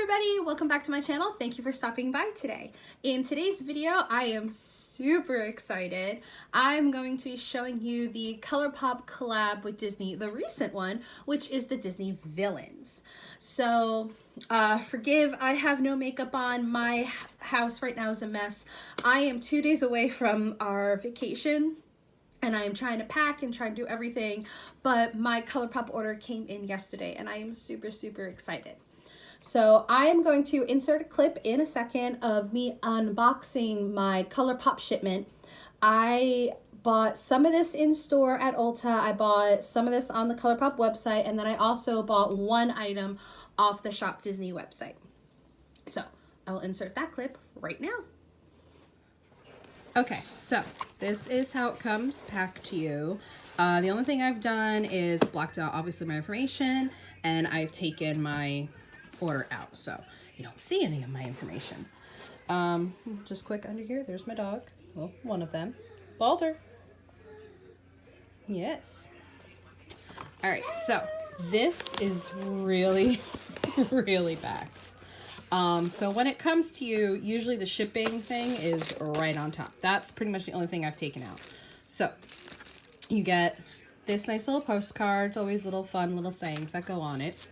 everybody, welcome back to my channel. Thank you for stopping by today. In today's video, I am super excited. I'm going to be showing you the ColourPop collab with Disney, the recent one, which is the Disney Villains. So forgive, I have no makeup on. My house right now is a mess. I am 2 days away from our vacation, and I am trying to pack and try to do everything, but my ColourPop order came in yesterday and I am super excited. So I am going to insert a clip in a second of me unboxing my ColourPop shipment. I bought some of this in store at Ulta. I bought some of this on the ColourPop website, and then I also bought one item off the Shop Disney website. So I will insert that clip right now. Okay, so this is how it comes packed to you. The only thing I've done is blocked out obviously my information, and I've taken my order out so you don't see any of my information. Just quick under here, there's my dog. Well, one of them. Balder. Yes. All right, so this is really packed. So when it comes to you, usually the shipping thing is right on top. That's pretty much the only thing I've taken out. So you get this nice little postcard. It's always little fun little sayings that go on it.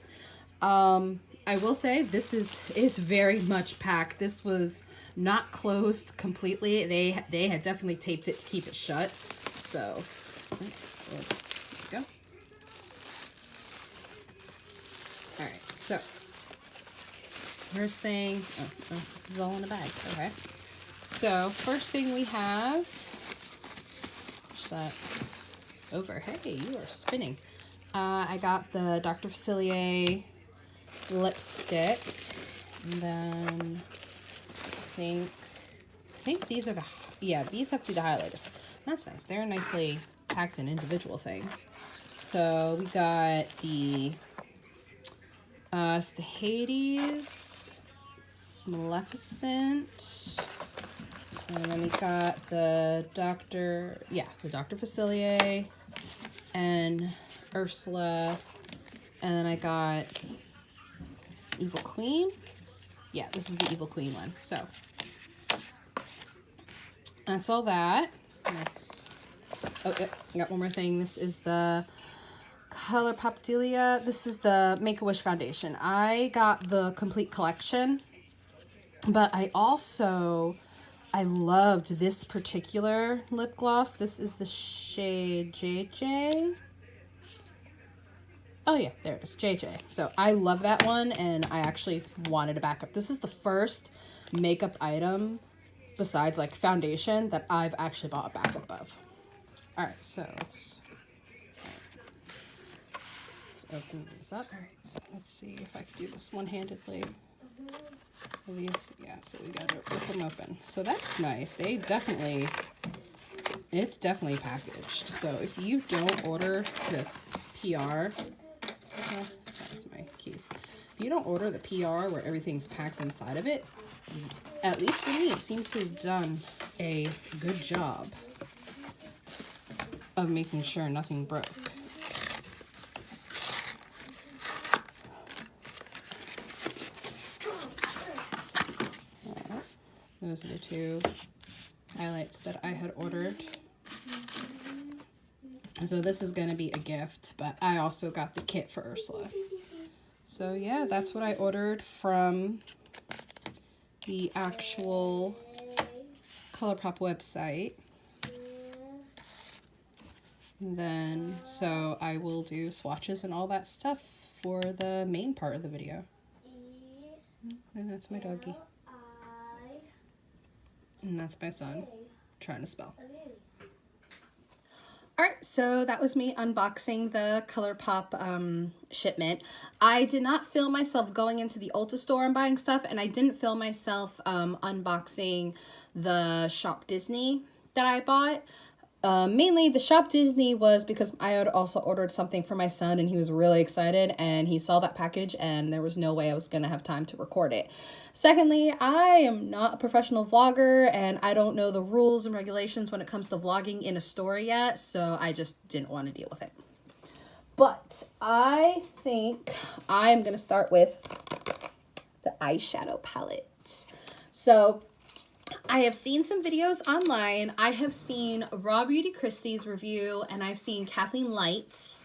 I will say this is very much packed. This was not closed completely. They had definitely taped it to keep it shut. So let's go. All right, so first thing, oh, this is all in a bag. Okay. So first thing we have, push that over. Hey, you are spinning. I got the Dr. Facilier lipstick, and then I think these are the, yeah, these have to be the highlighters. That's nice. They're nicely packed in individual things. So we got the Hades, Maleficent, and then we got the Dr. Facilier and Ursula, and then I got Evil Queen. Yeah, this is the Evil Queen one. So that's all that. Oh, yep, I got one more thing. This is the ColourPop Delia. This is the Make-A-Wish foundation. I got the complete collection, but I loved this particular lip gloss. This is the shade JJ. Oh yeah, there it is, JJ. So I love that one, and I actually wanted a backup. This is the first makeup item besides like foundation that I've actually bought a backup of. All right, so let's open these up. All right, so let's see if I can do this one-handedly. These, yeah, so we gotta rip them open. So that's nice. It's definitely packaged. So if you don't order the PR, that's my keys. If you don't order the PR where everything's packed inside of it, at least for me, it seems to have done a good job of making sure nothing broke. Those are the two highlights that I had ordered. So this is going to be a gift, but I also got the kit for Ursula. So yeah, that's what I ordered from the actual ColourPop website. And then, so I will do swatches and all that stuff for the main part of the video. And that's my doggy. And that's my son trying to spell. Alright, so that was me unboxing the ColourPop shipment. I did not film myself going into the Ulta store and buying stuff, and I didn't film myself unboxing the Shop Disney that I bought. Mainly the Shop Disney was because I had also ordered something for my son, and he was really excited, and he saw that package, and there was no way I was going to have time to record it. Secondly, I am not a professional vlogger, and I don't know the rules and regulations when it comes to vlogging in a store yet, so I just didn't want to deal with it. But I think I'm going to start with the eyeshadow palette. So I have seen some videos online. I have seen Raw Beauty Christie's review, and I've seen Kathleen Light's.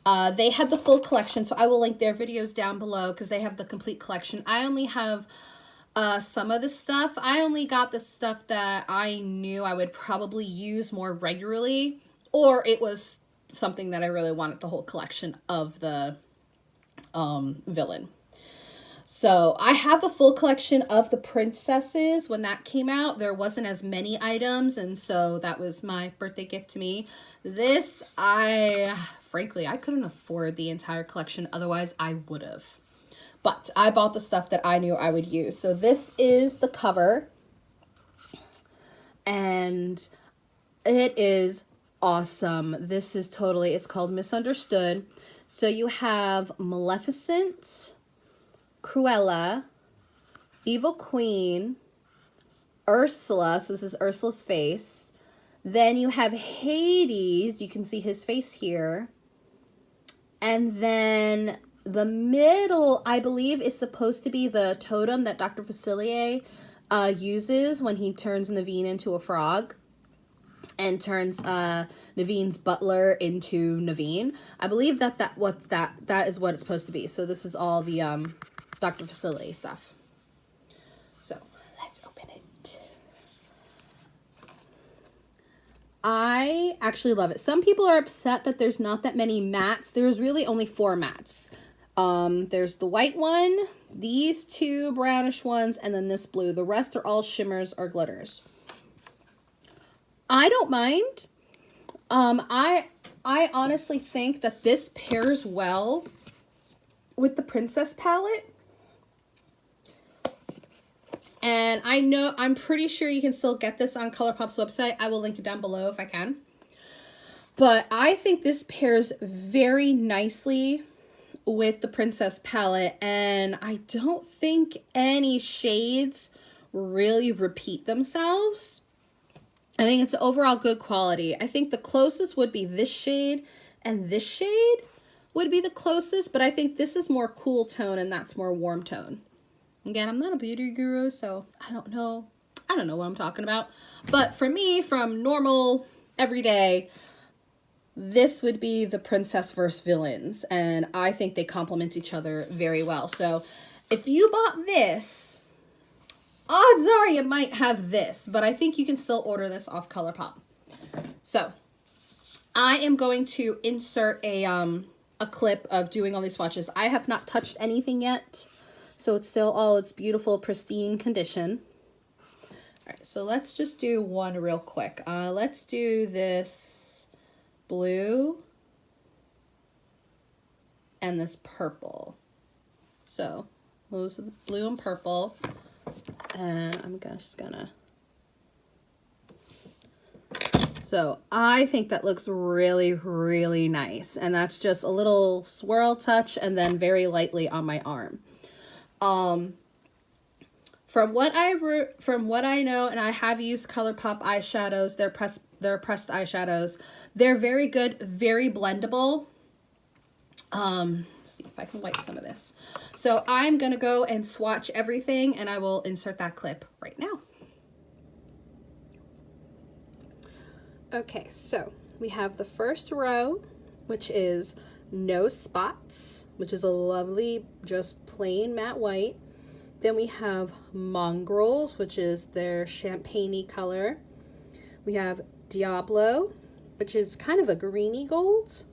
They had the full collection, so I will link their videos down below because they have the complete collection. I only have some of the stuff. I only got the stuff that I knew I would probably use more regularly, or it was something that I really wanted the whole collection of the villain. So I have the full collection of the princesses. When that came out, there wasn't as many items, and so that was my birthday gift to me. This, frankly, I couldn't afford the entire collection, otherwise I would have. But I bought the stuff that I knew I would use. So this is the cover, and it is awesome. This is totally, it's called Misunderstood. So you have Maleficent, Cruella, Evil Queen, Ursula, so this is Ursula's face. Then you have Hades, you can see his face here. And then the middle, I believe, is supposed to be the totem that Dr. Facilier uses when he turns Naveen into a frog and turns Naveen's butler into Naveen. I believe that is what it's supposed to be. So this is all the Dr. Facilier stuff. So let's open it. I actually love it. Some people are upset that there's not that many mattes. There's really only 4 mattes. There's the white one, these 2 brownish ones, and then this blue. The rest are all shimmers or glitters. I don't mind. I honestly think that this pairs well with the Princess palette. And I'm pretty sure you can still get this on ColourPop's website. I will link it down below if I can. But I think this pairs very nicely with the Princess palette, and I don't think any shades really repeat themselves. I think it's overall good quality. I think the closest would be this shade, and this shade would be the closest, but I think this is more cool tone and that's more warm tone. Again, I'm not a beauty guru, so I don't know what I'm talking about. But for me, from normal, everyday, this would be the princess versus villains, and I think they complement each other very well. So if you bought this, odds are you might have this, but I think you can still order this off ColourPop. So I am going to insert a clip of doing all these swatches. I have not touched anything yet, so it's still all its beautiful, pristine condition. All right, so let's just do one real quick. Let's do this blue and this purple. So those are the blue and purple. And I'm just gonna, so I think that looks really, really nice. And that's just a little swirl touch and then very lightly on my arm. From what I know, and I have used ColourPop eyeshadows, they're pressed eyeshadows. They're very good, very blendable. Let's see if I can wipe some of this. So I'm gonna go and swatch everything, and I will insert that clip right now. Okay, so we have the first row, which is No Spots, which is a lovely, just plain matte white. Then we have Mongrels, which is their champagne-y color. We have Diablo, which is kind of a greeny gold.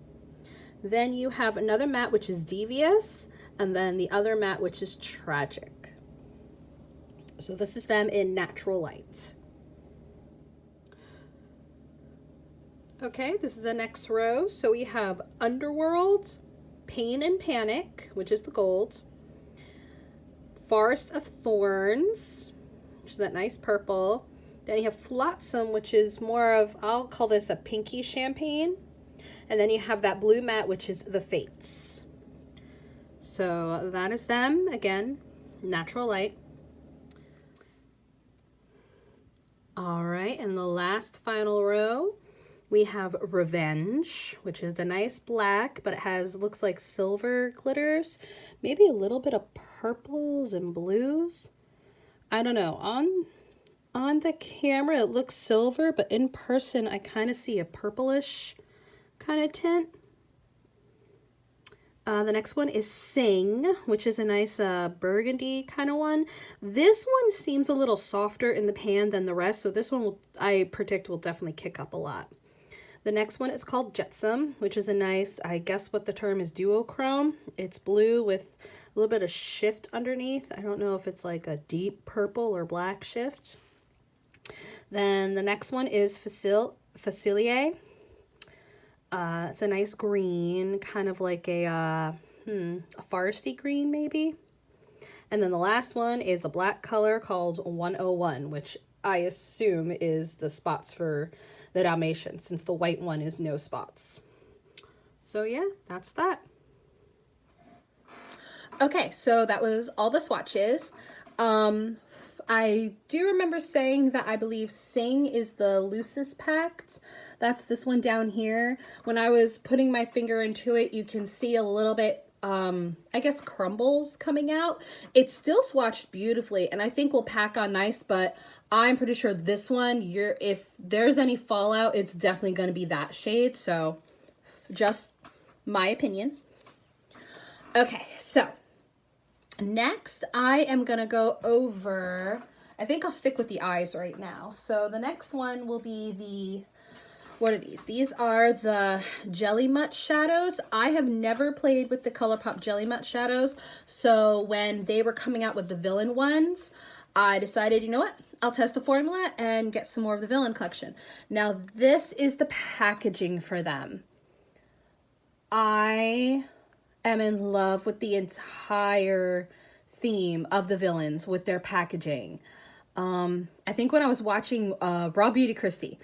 Then you have another matte, which is Devious, and then the other matte, which is Tragic. So this is them in natural light. Okay, this is the next row. So we have Underworld, Pain and Panic, which is the gold. Forest of Thorns, which is that nice purple. Then you have Flotsam, which is more of, I'll call this a pinky champagne. And then you have that blue matte, which is the Fates. So that is them, again, natural light. All right, and the last final row We have Revenge, which is the nice black, but it has, looks like silver glitters. Maybe a little bit of purples and blues. I don't know. On the camera, it looks silver, but in person, I kind of see a purplish kind of tint. The next one is Sing, which is a nice burgundy kind of one. This one seems a little softer in the pan than the rest, so this one will, I predict, will definitely kick up a lot. The next one is called Jetsam, which is a nice, I guess what the term is, duochrome. It's blue with a little bit of shift underneath. I don't know if it's like a deep purple or black shift. Then the next one is Facilier. It's a nice green, kind of like a foresty green maybe. And then the last one is a black color called 101, which I assume is the spots for the Dalmatian, since the white one is no spots. So yeah, that's that. Okay, so that was all the swatches. I do remember saying that I believe Sing is the loosest packed. That's this one down here. When I was putting my finger into it, you can see a little bit, I guess, crumbles coming out. It's still swatched beautifully, and I think will pack on nice, but I'm pretty sure this one, if there's any fallout, it's definitely going to be that shade. So just my opinion. Okay, so next, I am going to go over, I think I'll stick with the eyes right now. So the next one will be the, what are these? These are the Jelly Mutt shadows. I have never played with the ColourPop Jelly Mutt shadows. So when they were coming out with the villain ones, I decided, you know what? I'll test the formula and get some more of the villain collection. Now this is the packaging for them. I am in love with the entire theme of the villains with their packaging. I think when I was watching Raw Beauty Christy,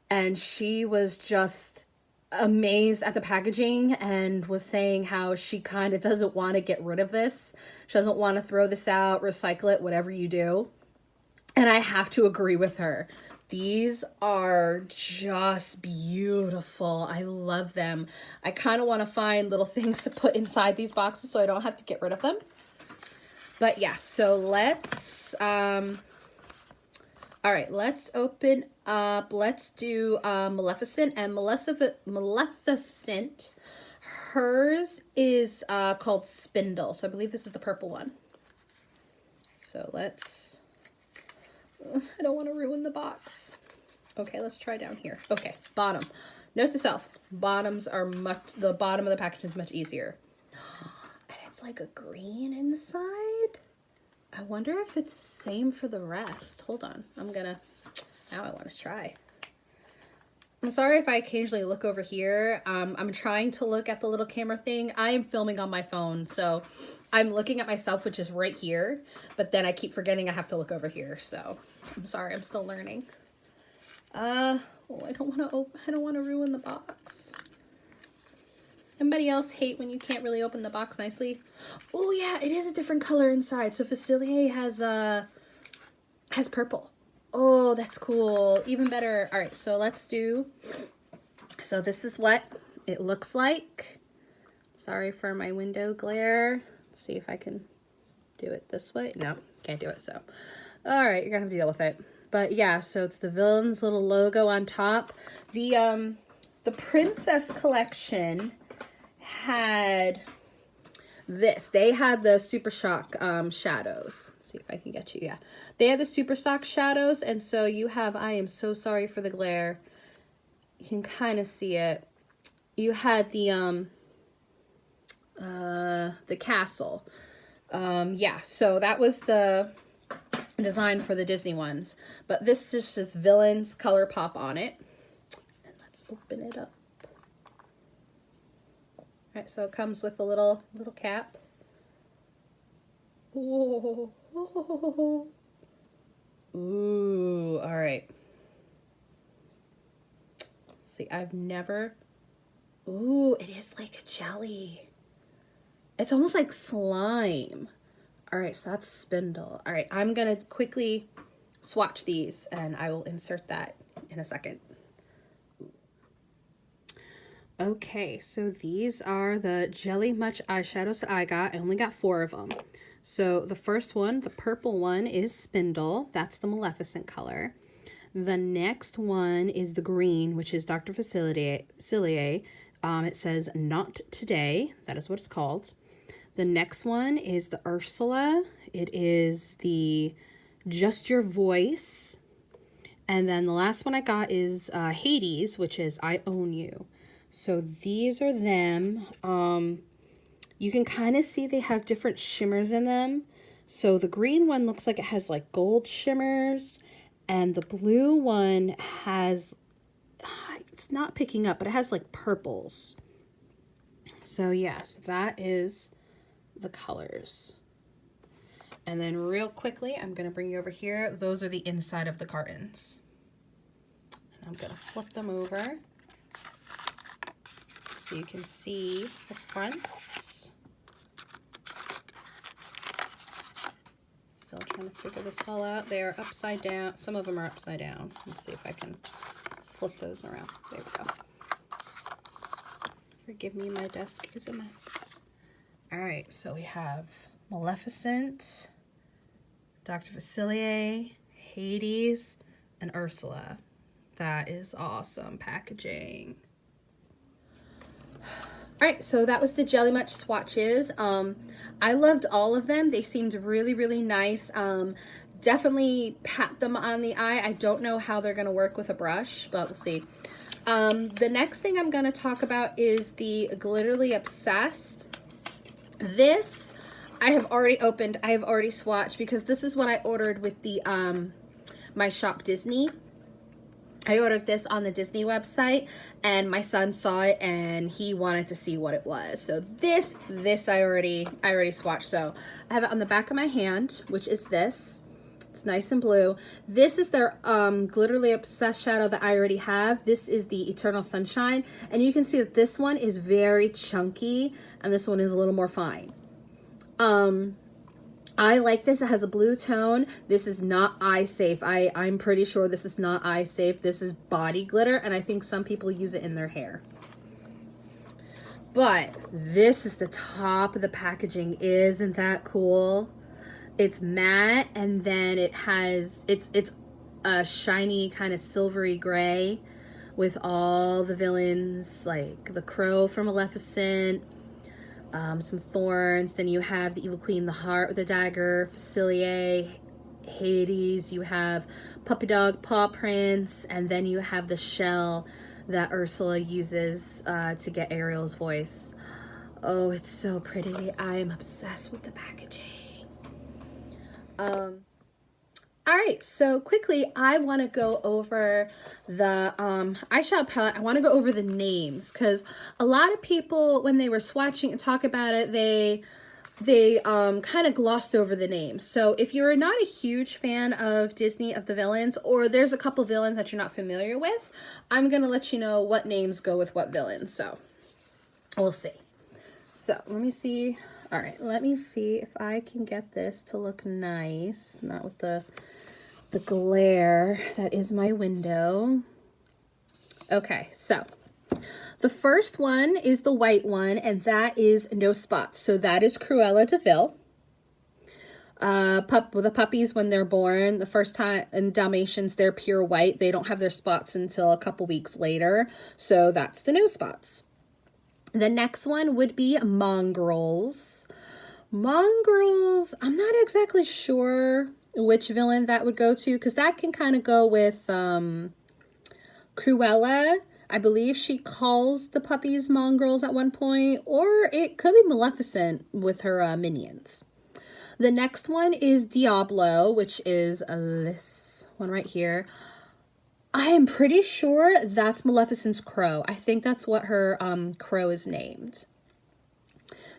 and she was just amazed at the packaging and was saying how she kind of doesn't want to get rid of this. She doesn't want to throw this out, recycle it, whatever you do. And I have to agree with her. These are just beautiful. I love them. I kind of want to find little things to put inside these boxes so I don't have to get rid of them. But yeah, so let's, all right, let's open up. Let's do Maleficent. And Maleficent, hers is called Spindle. So I believe this is the purple one. So let's, I don't want to ruin the box. Okay, let's try down here. Okay, bottom. Note to self, bottoms are much, the bottom of the package is much easier. And it's like a green inside. I wonder if it's the same for the rest. Hold on, now I want to try. I'm sorry if I occasionally look over here. I'm trying to look at the little camera thing. I am filming on my phone, so I'm looking at myself, which is right here, but then I keep forgetting I have to look over here, so I'm sorry, I'm still learning. Oh, I don't want to ruin the box. Anybody else hate when you can't really open the box nicely? Oh yeah, it is a different color inside. So Facilier has purple. Oh, that's cool. Even better. All right, so let's do, so this is what it looks like. Sorry for my window glare. Let's see if I can do it this way. No, can't do it, so. All right, you're gonna have to deal with it. But yeah, so it's the villain's little logo on top. The Princess collection had this. They had the Super Shock shadows. Let's see if I can get you. Yeah, they had the Super Shock shadows, and so you have, I am so sorry for the glare. You can kind of see it. You had the castle. Yeah, so that was the design for the Disney ones, but this is just villains ColourPop on it. And let's open it up. All right, so it comes with a little cap. Ooh, ooh, all right. See, I've never, ooh, it is like a jelly. It's almost like slime. All right, so that's Spindle. All right, I'm gonna quickly swatch these and I will insert that in a second. Okay, so these are the Jelly Much eyeshadows that I got. I only got 4 of them. So the first one, the purple one, is Spindle. That's the Maleficent color. The next one is the green, which is Dr. Facilier. It says Not Today. That is what it's called. The next one is the Ursula. It is the Just Your Voice. And then the last one I got is Hades, which is I Own You. So these are them. You can kind of see they have different shimmers in them. So the green one looks like it has like gold shimmers, and the blue one has, it's not picking up, but it has like purples. So yes, that is the colors. And then real quickly, I'm going to bring you over here. Those are the inside of the cartons. And I'm going to flip them over so you can see the fronts. Still trying to figure this all out. They are upside down. Some of them are upside down. Let's see if I can flip those around. There we go. Forgive me, my desk is a mess. All right, so we have Maleficent, Dr. Facilier, Hades, and Ursula. That is awesome packaging. All right, so that was the Jelly Much swatches. I loved all of them. They seemed really, really nice. Definitely pat them on the eye. I don't know how they're gonna work with a brush, but we'll see. The next thing I'm gonna talk about is the Glitterly Obsessed. This I have already opened. I have already swatched because this is what I ordered with the my shop Disney. I ordered this on the Disney website, and my son saw it and he wanted to see what it was. So this I already swatched. So I have it on the back of my hand, which is this. It's nice and blue. This is their Glitterly Obsessed shadow that I already have. This is the Eternal Sunshine, and you can see that this one is very chunky and this one is a little more fine. I like this. It has a blue tone. This is not eye safe. I'm pretty sure this is not eye safe. This is body glitter, and I think some people use it in their hair. But this is the top of the packaging. Isn't that cool? It's matte, and then it has, it's a shiny kind of silvery gray with all the villains, like the crow from Maleficent, some thorns. Then you have the Evil Queen, the heart with the dagger, Facilier, Hades. You have Puppy Dog, Paw Prints, and then you have the shell that Ursula uses to get Ariel's voice. Oh, it's so pretty. I am obsessed with the packaging. All right, so quickly, I want to go over the eyeshadow palette. I want to go over the names, because a lot of people, when they were swatching and talk about it, they kind of glossed over the names. So if you're not a huge fan of Disney, of the villains, or there's a couple villains that you're not familiar with, I'm going to let you know what names go with what villains. So we'll see. So let me see. All right, let me see if I can get this to look nice, not with the glare that is my window. Okay, so the first one is the white one, and that is No Spots. So that is Cruella de Vil. The puppies, when they're born, the first time, in Dalmatians, they're pure white. They don't have their spots until a couple weeks later. So that's the No Spots. The next one would be Mongrels. Mongrels, I'm not exactly sure which villain that would go to, because that can kind of go with Cruella. I believe she calls the puppies mongrels at one point, or it could be Maleficent with her minions. The next one is Diablo, which is this one right here. I am pretty sure that's Maleficent's crow. I think that's what her crow is named.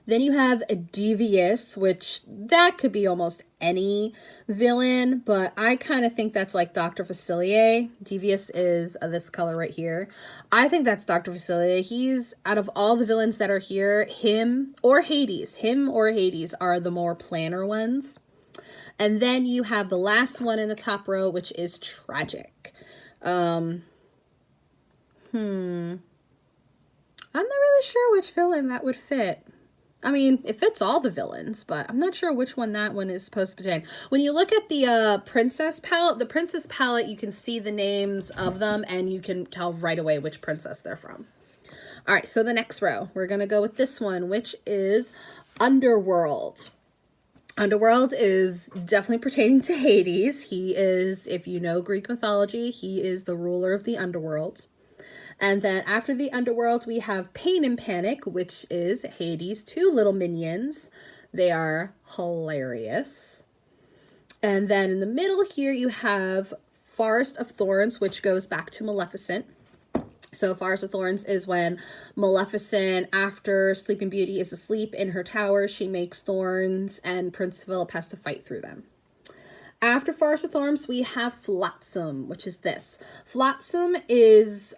Then you have a Devious, which that could be almost any villain, but I kind of think that's like Dr. Facilier. Devious is this color right here. I think that's Dr. Facilier. He's, out of all the villains that are here, him or Hades are the more planner ones. And then you have the last one in the top row, which is Tragic. I'm not really sure which villain that would fit. I mean, it fits all the villains, but I'm not sure which one that one is supposed to be. When you look at the princess palette, you can see the names of them and you can tell right away which princess they're from. All right, so the next row, we're going to go with this one, which is Underworld. Underworld is definitely pertaining to Hades. He is, if you know Greek mythology, he is the ruler of the underworld. And then after the underworld, we have Pain and Panic, which is Hades' two little minions. They are hilarious. And then in the middle here, you have Forest of Thorns, which goes back to Maleficent. So Forest of Thorns is when Maleficent, after Sleeping Beauty is asleep in her tower, she makes thorns and Prince Philip has to fight through them. After Forest of Thorns, we have Flotsam, which is this. Flotsam is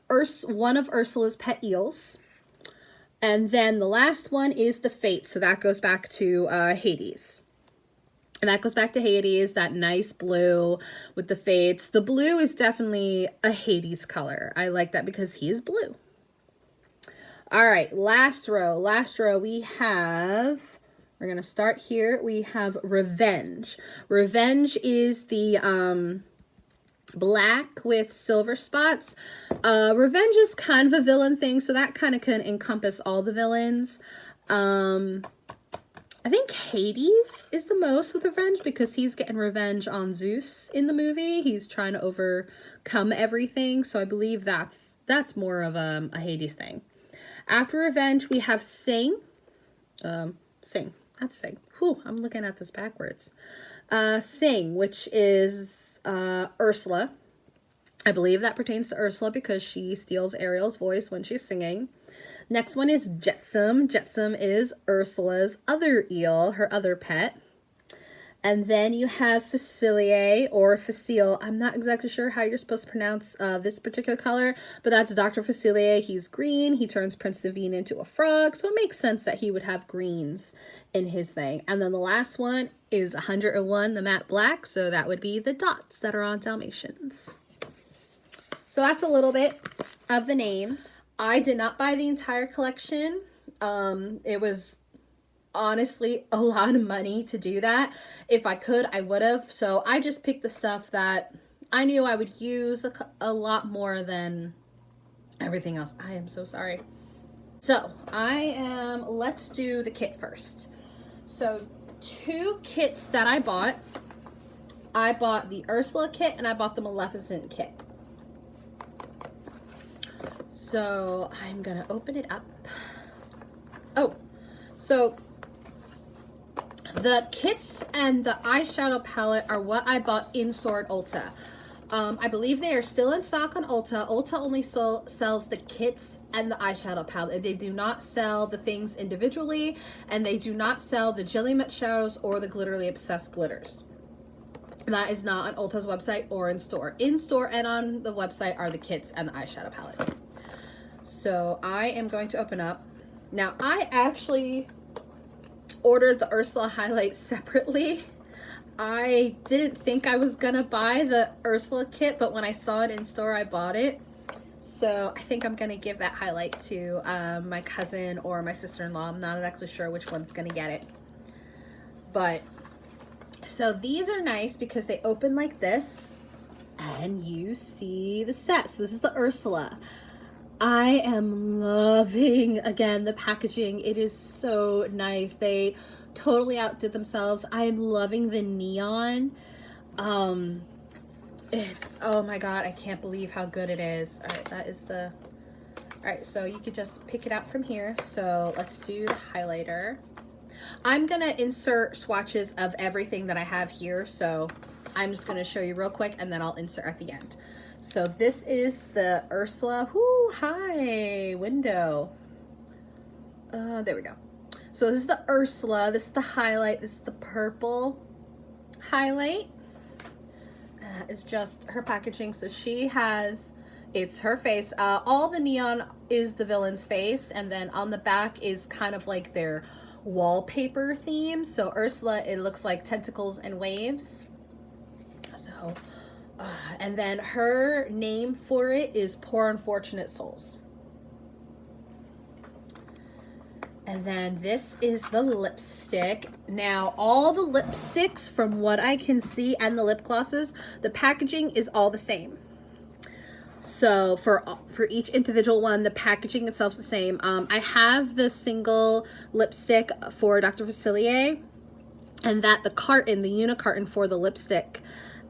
one of Ursula's pet eels. And then the last one is the Fates. So that goes back to Hades. And that goes back to Hades, that nice blue with the Fates. The blue is definitely a Hades color. I like that because he is blue. All right, last row. Last row, we have... We're going to start here. We have Revenge. Revenge is the black with silver spots. Revenge is kind of a villain thing, so that kind of can encompass all the villains. I think Hades is the most with Revenge because he's getting revenge on Zeus in the movie. He's trying to overcome everything, so I believe that's more of a Hades thing. After Revenge, we have Sing. That's Sing. Whew, I'm looking at this backwards. Sing, which is Ursula. I believe that pertains to Ursula because she steals Ariel's voice when she's singing. Next one is Jetsam. Jetsam is Ursula's other eel, her other pet. And then you have Facilier or Facile. I'm not exactly sure how you're supposed to pronounce this particular color, but that's Dr. Facilier. He's green. He turns Prince Naveen into a frog, so it makes sense that he would have greens in his thing. And then the last one is 101, the matte black, so that would be the dots that are on Dalmatians. So that's a little bit of the names. I did not buy the entire collection. It was honestly a lot of money to do that. If I could, I would have. So I just picked the stuff that I knew I would use a lot more than everything else. I am so sorry. So let's do the kit first. So 2 kits that I bought the Ursula kit and I bought the Maleficent kit. So I'm gonna open it up. Oh, so the kits and the eyeshadow palette are what I bought in store at Ulta. I believe they are still in stock on Ulta. Ulta only sells the kits and the eyeshadow palette. They do not sell the things individually, and they do not sell the Jelly Matte shadows or the Glitterly Obsessed glitters. That is not on Ulta's website or in store. In store and on the website are the kits and the eyeshadow palette. So I am going to open up. Now, I actually ordered the Ursula highlights separately. I didn't think I was gonna buy the Ursula kit, but when I saw it in store, I bought it. So I think I'm gonna give that highlight to my cousin or my sister-in-law. I'm not exactly sure which one's gonna get it. But, so these are nice because they open like this and you see the set. So this is the Ursula. I am loving, again, the packaging. It is so nice. They totally outdid themselves. I am loving the neon. It's, oh my god, I can't believe how good it is. All right, that is the, all right, so you could just pick it out from here. So let's do the highlighter. I'm gonna insert swatches of everything that I have here, so I'm just gonna show you real quick and then I'll insert at the end. So this is the Ursula. Whoo, hi, window. There we go. So this is the Ursula. This is the highlight. This is the purple highlight. It's just her packaging. So she has, it's her face. All the neon is the villain's face. And then on the back is kind of like their wallpaper theme. So Ursula, it looks like tentacles and waves. So, and then her name for it is Poor Unfortunate Souls. And then this is the lipstick. Now, all the lipsticks, from what I can see, and the lip glosses, the packaging is all the same. So for each individual one, the packaging itself is the same. I have the single lipstick for Dr. Facilier, and that the carton, the unicarton for the lipstick,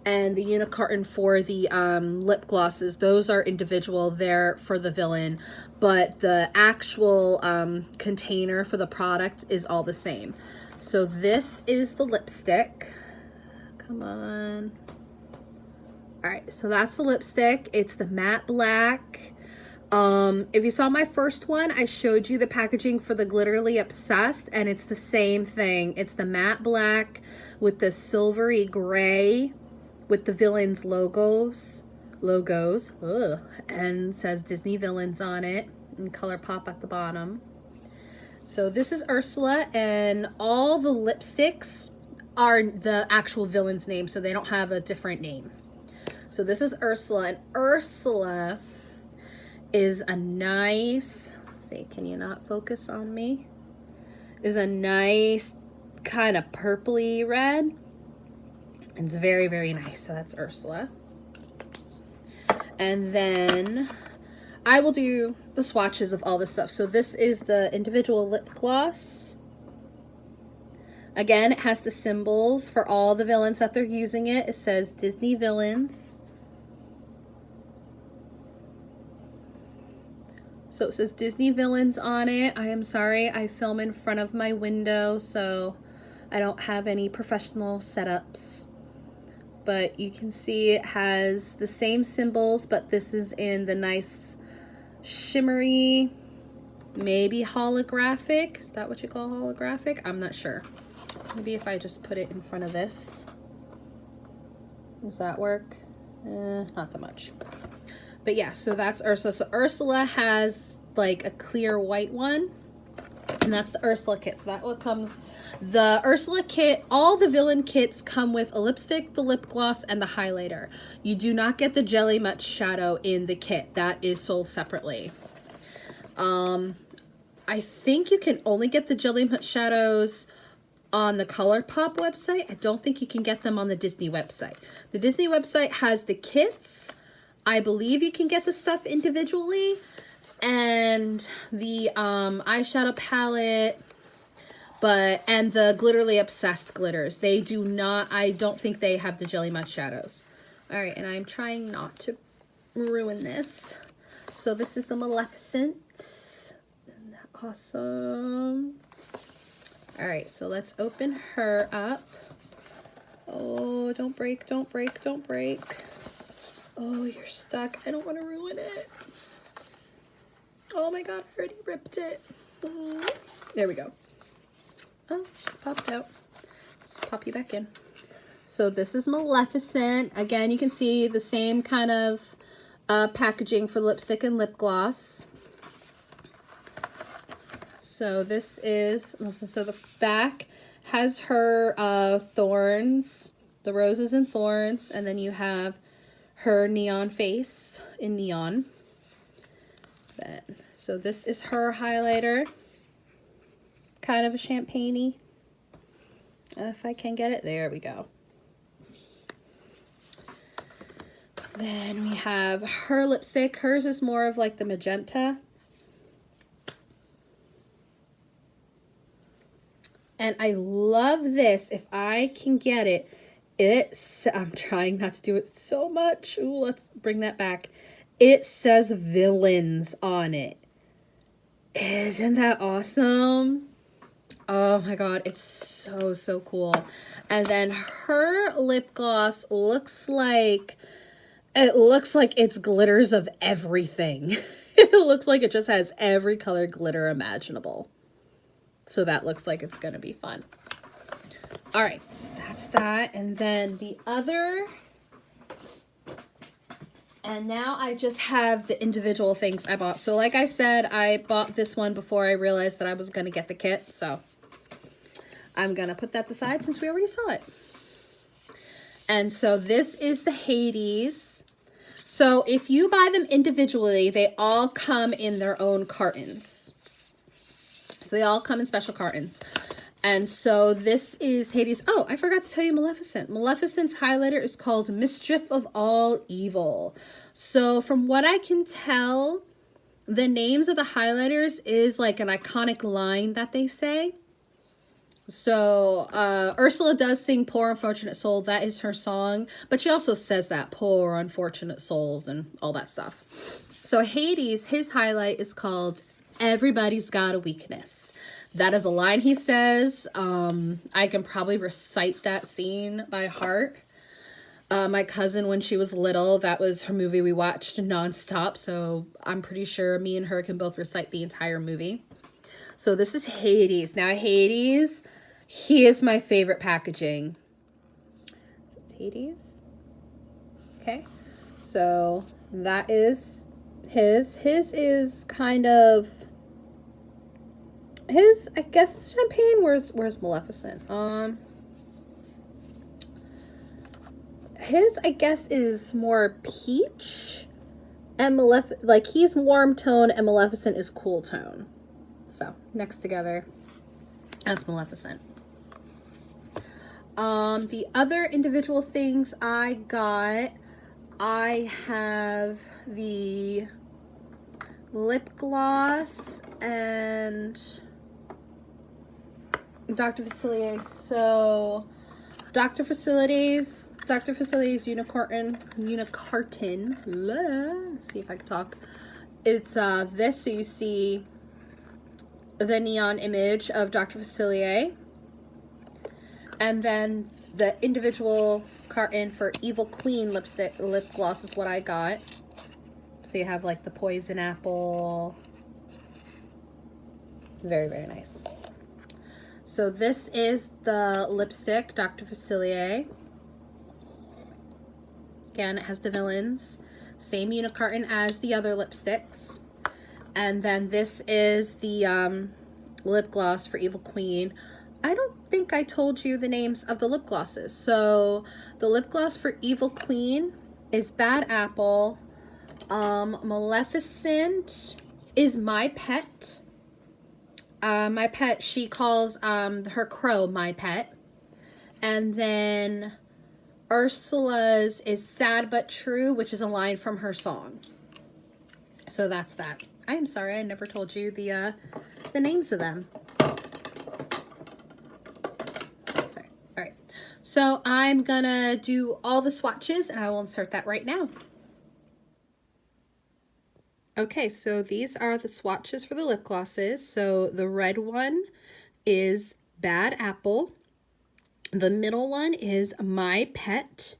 and the unicarton for the lip glosses, those are individual. They're for the villain, but the actual container for the product is all the same. So this is the lipstick. Come on. All right, so that's the lipstick. It's the matte black. If you saw my first one, I showed you the packaging for the Glitterly Obsessed, and it's the same thing. It's the matte black with the silvery gray with the villains logos, ugh, and says Disney Villains on it, and ColourPop at the bottom. So this is Ursula, and all the lipsticks are the actual villain's name, so they don't have a different name. So this is Ursula, and Ursula is a nice, let's see, can you not focus on me? Is a nice kind of purpley red. It's very, very nice. So that's Ursula. And then I will do the swatches of all this stuff. So this is the individual lip gloss. Again, it has the symbols for all the villains that they're using it. It says Disney Villains. So it says Disney Villains on it. I am sorry, I film in front of my window, so I don't have any professional setups. But you can see it has the same symbols, but this is in the nice shimmery, maybe holographic. Is that what you call holographic? I'm not sure. Maybe if I just put it in front of this. Does that work? Not that much. But yeah, so that's Ursula. So Ursula has like a clear white one. And that's the Ursula kit. So that what comes, the Ursula kit, all the villain kits come with a lipstick, the lip gloss, and the highlighter. You do not get the Jelly Much shadow in the kit. That is sold separately. I think you can only get the Jelly Much shadows on the ColourPop website. I don't think you can get them on the Disney website. The Disney website has the kits. I believe you can get the stuff individually. And the eyeshadow palette, and the Glitterly Obsessed glitters. They do not, I don't think they have the Jelly Much shadows. All right, and I'm trying not to ruin this. So this is the Maleficent. Isn't that awesome? All right, so let's open her up. Oh, don't break, don't break, don't break. Oh, you're stuck. I don't want to ruin it. Oh my god, I already ripped it. There we go. Oh, just popped out. Let's pop you back in. So this is Maleficent. Again, you can see the same kind of packaging for lipstick and lip gloss. So this is, so the back has her thorns, the roses and thorns, and then you have her neon face in neon. So this is her highlighter, kind of a champagne-y. If I can get it, there we go. Then we have her lipstick. Hers is more of like the magenta. And I love this. If I can get it, I'm trying not to do it so much. Ooh, let's bring that back. It says Villains on it. Isn't that awesome? Oh my god, it's so, so cool. And then her lip gloss looks like, it's glitters of everything. It looks like it just has every color glitter imaginable. So that looks like it's gonna be fun. All right, so that's that. And then the other, and now I just have the individual things I bought. So like I said, I bought this one before I realized that I was gonna get the kit. So I'm gonna put that aside since we already saw it. And so this is the Hades. So if you buy them individually, they all come in their own cartons. So So they all come in special cartons. And so this is Hades. Oh, I forgot to tell you Maleficent. Maleficent's highlighter is called Mischief of All Evil. So from what I can tell, the names of the highlighters is like an iconic line that they say. So Ursula does sing Poor Unfortunate Soul. That is her song. But she also says that, poor unfortunate souls and all that stuff. So Hades, his highlight is called Everybody's Got a Weakness. That is a line he says. I can probably recite that scene by heart. My cousin, when she was little, that was her movie we watched nonstop. So I'm pretty sure me and her can both recite the entire movie. So this is Hades. Now Hades, he is my favorite packaging. So it's Hades. Okay. So that is his. His is kind of... His, I guess, champagne. Where's Maleficent? His, I guess, is more peach, and like he's warm tone, and Maleficent is cool tone. So next together, that's Maleficent. The other individual things I got, I have the lip gloss and Dr. Facilier's. So Dr. Facilier's unicorn, see if I can talk. It's this, so you see the neon image of Dr. Facilier. And then the individual carton for Evil Queen lip gloss is what I got. So you have like the poison apple. Very, very nice. So this is the lipstick, Dr. Facilier. Again, it has the villains. Same unicarton as the other lipsticks. And then this is the lip gloss for Evil Queen. I don't think I told you the names of the lip glosses. So the lip gloss for Evil Queen is Bad Apple. Maleficent is My Pet. My Pet, she calls her crow My Pet. And then Ursula's is Sad But True, which is a line from her song. So that's that. I am sorry, I never told you the names of them. Sorry. All right. So I'm gonna do all the swatches, and I will insert that right now. Okay, so these are the swatches for the lip glosses. So the red one is Bad Apple. The middle one is My Pet.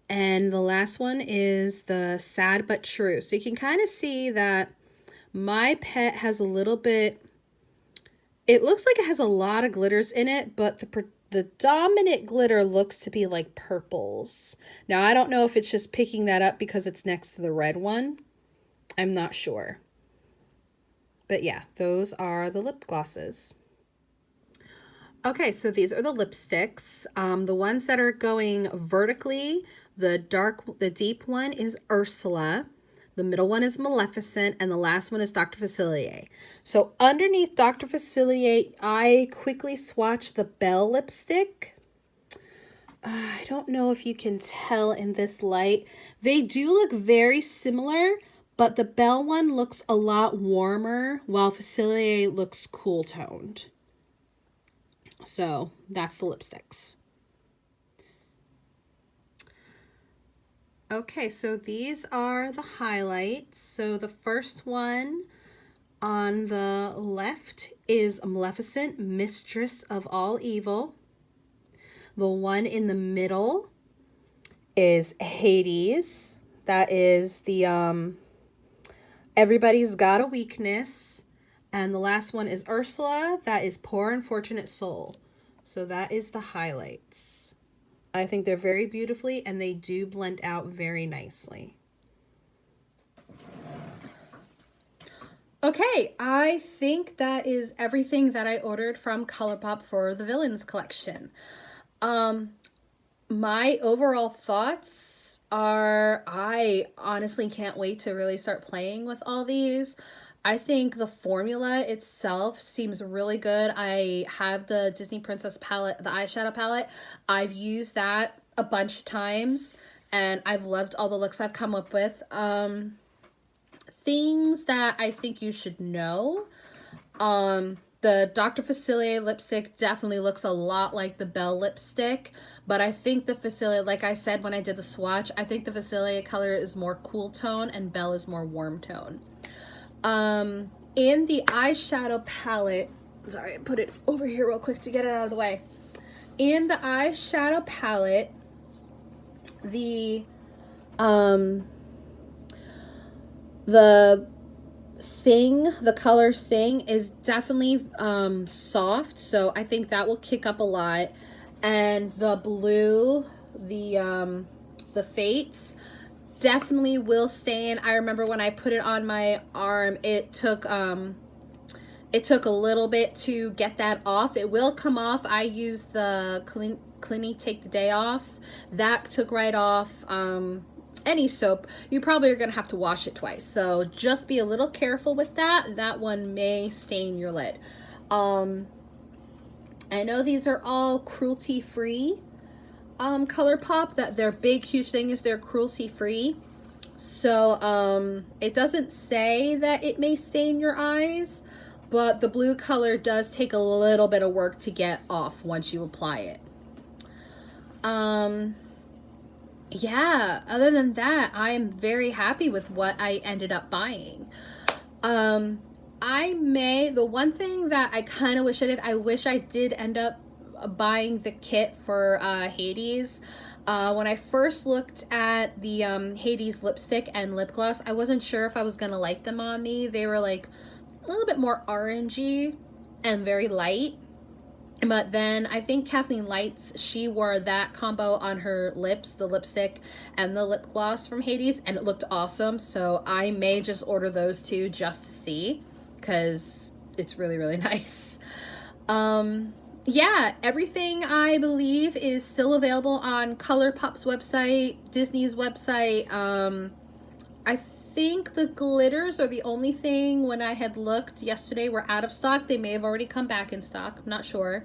And the last one is the Sad But True. So you can kind of see that My Pet has a little bit, it looks like it has a lot of glitters in it, but the dominant glitter looks to be like purples. Now, I don't know if it's just picking that up because it's next to the red one. I'm not sure. But yeah, those are the lip glosses. Okay, so these are the lipsticks. The ones that are going vertically, the deep one is Ursula. The middle one is Maleficent, and the last one is Dr. Facilier. So underneath Dr. Facilier, I quickly swatched the Belle lipstick. I don't know if you can tell in this light. They do look very similar, but the Belle one looks a lot warmer, while Facilier looks cool toned. So that's the lipsticks. Okay, so these are the highlights. So the first one on the left is Maleficent, Mistress of All Evil. The one in the middle is Hades. That is the Everybody's Got a Weakness. And the last one is Ursula. That is Poor Unfortunate Soul. So that is the highlights. I think they're very beautifully, and they do blend out very nicely. Okay, I think that is everything that I ordered from ColourPop for the Villains collection. My overall thoughts are, I honestly can't wait to really start playing with all these. I think the formula itself seems really good. I have the Disney Princess palette, the eyeshadow palette. I've used that a bunch of times and I've loved all the looks I've come up with. Things that I think you should know. The Dr. Facilier lipstick definitely looks a lot like the Belle lipstick, but I think the Facilier, like I said when I did the swatch, I think the Facilier color is more cool tone and Belle is more warm tone. In the eyeshadow palette, sorry, I put it over here real quick to get it out of the way. In the eyeshadow palette, the color Sing is definitely soft, so I think that will kick up a lot. And the blue, the Fates, definitely will stain. I remember when I put it on my arm, it took a little bit to get that off. It will come off. I used the Clinique Take the Day Off. That took right off. Any soap, you probably are gonna have to wash it twice, so just be a little careful with that. That one may stain your lid. I know these are all cruelty-free ColourPop. That their big huge thing is they're cruelty-free, so it doesn't say that it may stain your eyes, but the blue color does take a little bit of work to get off once you apply it. Yeah, other than that, I am very happy with what I ended up buying. The one thing that I kind of wish I did, I wish I did end up buying the kit for Hades. When I first looked at the Hades lipstick and lip gloss, I wasn't sure if I was gonna like them on me. They were like a little bit more orangey and very light. But then I think Kathleen Lights, she wore that combo on her lips, the lipstick and the lip gloss from Hades, and it looked awesome. So I may just order those two just to see, because it's really, really nice. Yeah, everything I believe is still available on ColourPop's website, Disney's website. I think the glitters are the only thing when I had looked yesterday were out of stock. They may have already come back in stock. I'm not sure.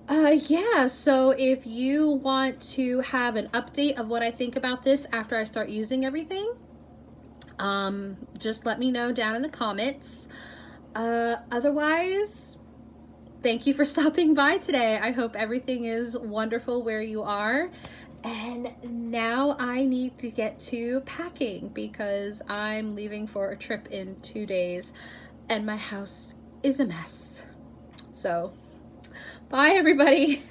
Yeah, so if you want to have an update of what I think about this after I start using everything, just let me know down in the comments. Otherwise, thank you for stopping by today. I hope everything is wonderful where you are. And now I need to get to packing because I'm leaving for a trip in 2 days and my house is a mess. So, bye everybody.